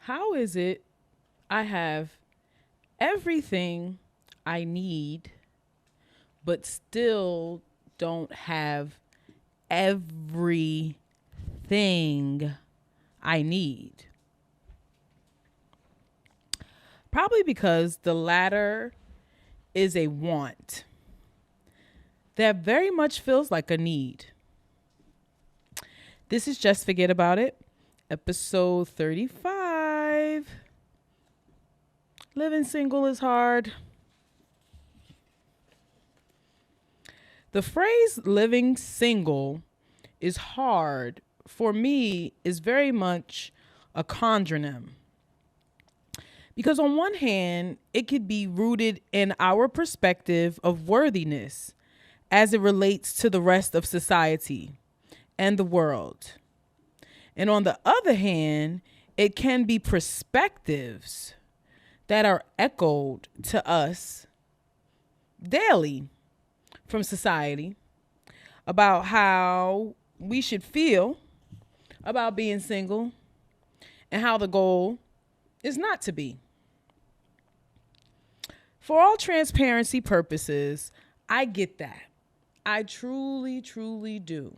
How is it I have everything I need, but still don't have everything I need? Probably because the latter is a want that very much feels like a need. This is Just Forget About It, episode 35. Living single is hard. The phrase living single is hard for me is very much a conjonym. Because on one hand, it could be rooted in our perspective of worthiness as it relates to the rest of society and the world. And on the other hand, it can be perspectives that are echoed to us daily from society about how we should feel about being single and how the goal is not to be. For all transparency purposes, I get that. I truly, truly do.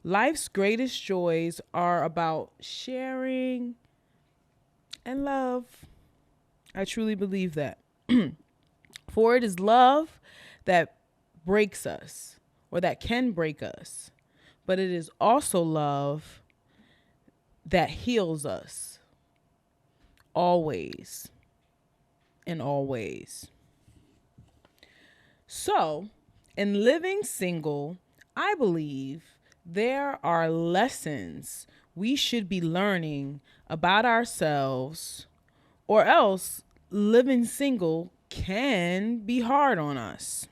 Life's greatest joys are about sharing and love. I truly believe that. For it is love that breaks us, or that can break us, but it is also love that heals us always and always. So, in living single, I believe there are lessons we should be learning about ourselves, or else living single can be hard on us.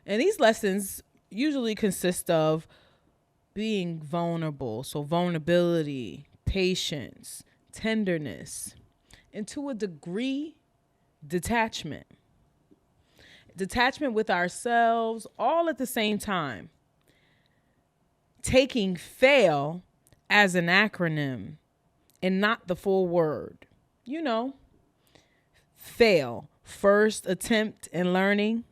And these lessons usually consist of being vulnerable. So vulnerability, patience, tenderness, and to a degree, detachment. Detachment with ourselves all at the same time. Taking fail as an acronym and not the full word. You know, fail, first attempt in learning.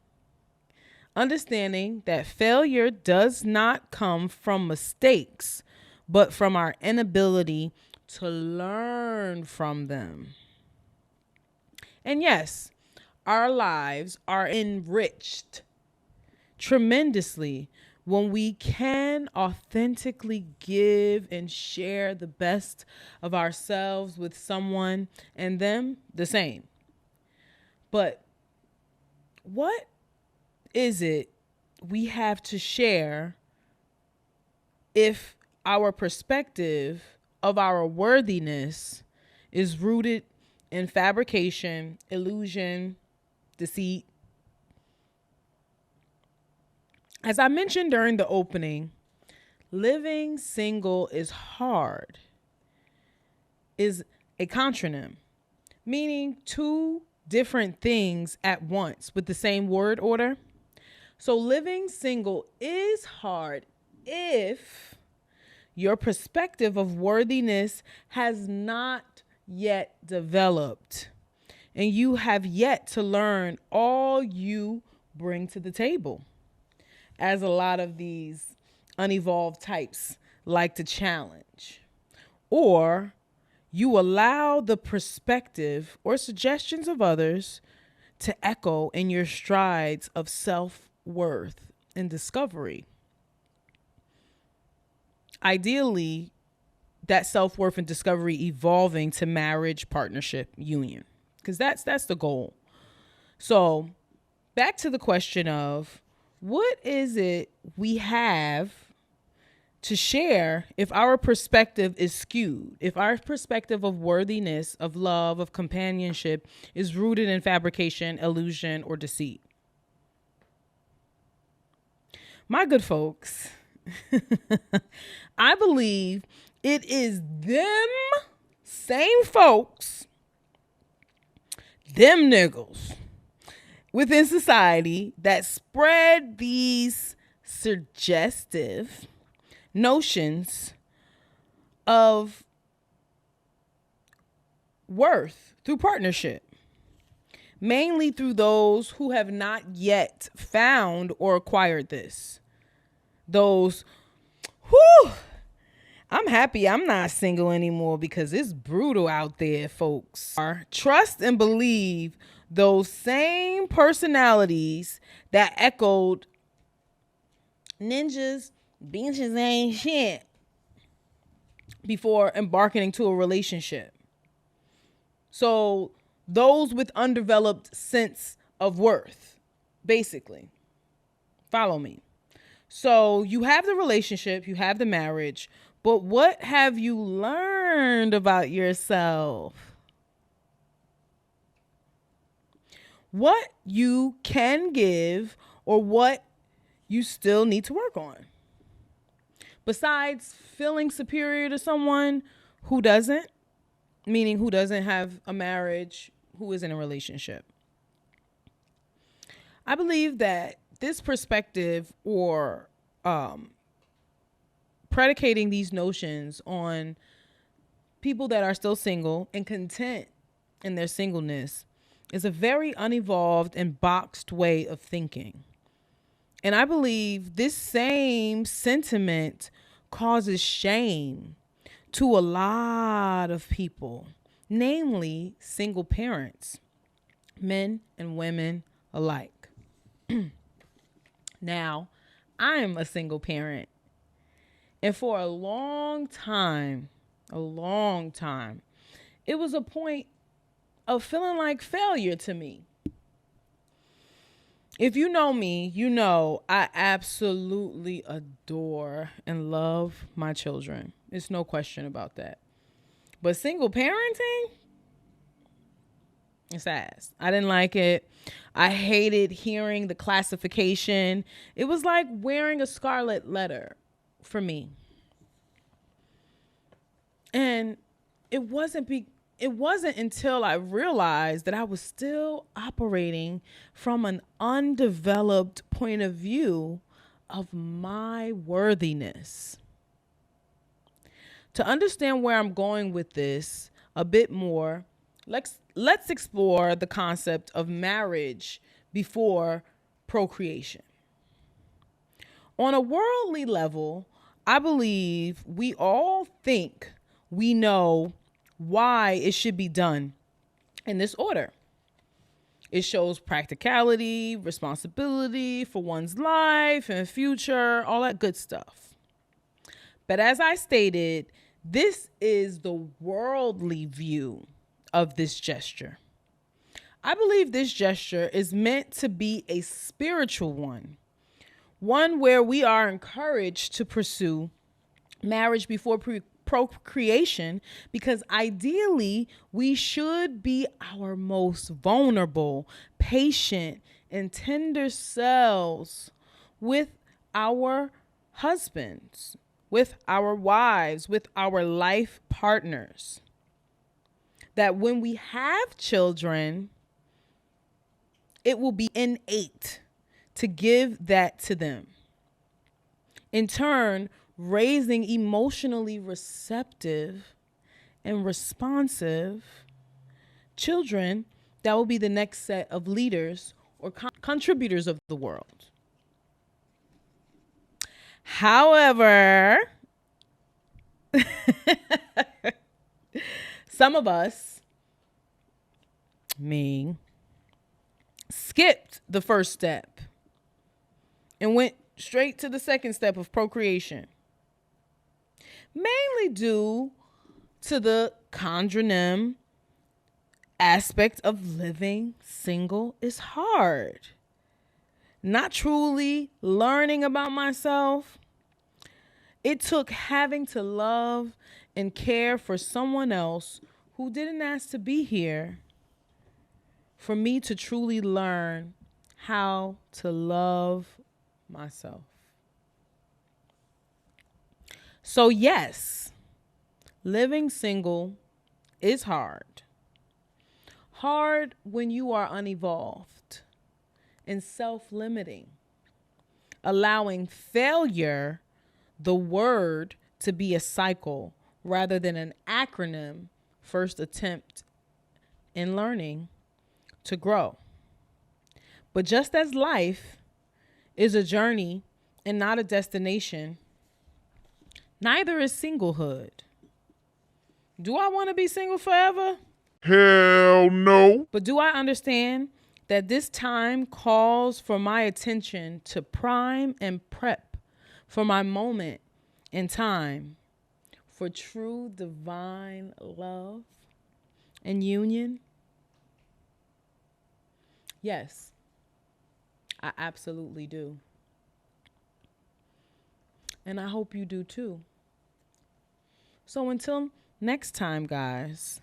Understanding that failure does not come from mistakes, but from our inability to learn from them. And yes, our lives are enriched tremendously when we can authentically give and share the best of ourselves with someone and them the same. But what is it we have to share if our perspective of our worthiness is rooted in fabrication, illusion, deceit? As I mentioned during the opening, living single is hard is a contronym, meaning two different things at once with the same word order. So living single is hard if your perspective of worthiness has not yet developed and you have yet to learn all you bring to the table, as a lot of these unevolved types like to challenge. Or you allow the perspective or suggestions of others to echo in your strides of self-worth and discovery. Ideally, that self-worth and discovery evolving to marriage, partnership, union, because that's the goal. So back to the question of what is it we have to share if our perspective is skewed, if our perspective of worthiness, of love, of companionship is rooted in fabrication, illusion, or deceit. My good folks, I believe it is them same folks, them niggas within society that spread these suggestive notions of worth through partnership, mainly through those who have not yet found or acquired this. Those, whew, I'm happy I'm not single anymore because it's brutal out there, folks. Trust and believe those same personalities that echoed ninjas, bitches ain't shit before embarking into a relationship. So those with undeveloped sense of worth, basically. Follow me. So you have the relationship, you have the marriage, but what have you learned about yourself? What you can give or what you still need to work on? Besides feeling superior to someone who doesn't, meaning who doesn't have a marriage, who is in a relationship. I believe that this perspective or predicating these notions on people that are still single and content in their singleness is a very unevolved and boxed way of thinking. And I believe this same sentiment causes shame to a lot of people, namely single parents, men and women alike. Now, I am a single parent. And for a long time, it was a point of feeling like failure to me. If you know me, you know I absolutely adore and love my children. There's no question about that. But single parenting, it's ass. I didn't like it. I hated hearing the classification. It was like wearing a scarlet letter for me. And it wasn't until I realized that I was still operating from an undeveloped point of view of my worthiness. To understand where I'm going with this a bit more, let's explore the concept of marriage before procreation. On a worldly level, I believe we all think we know why it should be done in this order. It shows practicality, responsibility for one's life and future, all that good stuff. But as I stated, this is the worldly view of this gesture. I believe this gesture is meant to be a spiritual one where we are encouraged to pursue marriage before procreation, because ideally we should be our most vulnerable, patient, and tender selves with our husbands, with our wives, with our life partners. That when we have children, it will be innate to give that to them. In turn, raising emotionally receptive and responsive children that will be the next set of leaders or contributors of the world. However, some of us, me, skipped the first step and went straight to the second step of procreation. Mainly due to the conundrum aspect of living single is hard. Not truly learning about myself. It took having to love and care for someone else who didn't ask to be here for me to truly learn how to love myself. So yes, living single is hard. Hard when you are unevolved and self-limiting, allowing failure, the word, to be a cycle rather than an acronym, first attempt in learning to grow. But just as life is a journey and not a destination, neither is singlehood. Do I want to be single forever? Hell no. But do I understand that this time calls for my attention to prime and prep for my moment in time for true divine love and union? Yes, I absolutely do. And I hope you do too. So until next time, guys,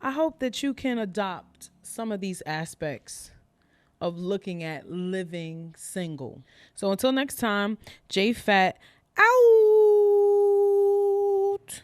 I hope that you can adopt some of these aspects of looking at living single. So until next time, J Fat out.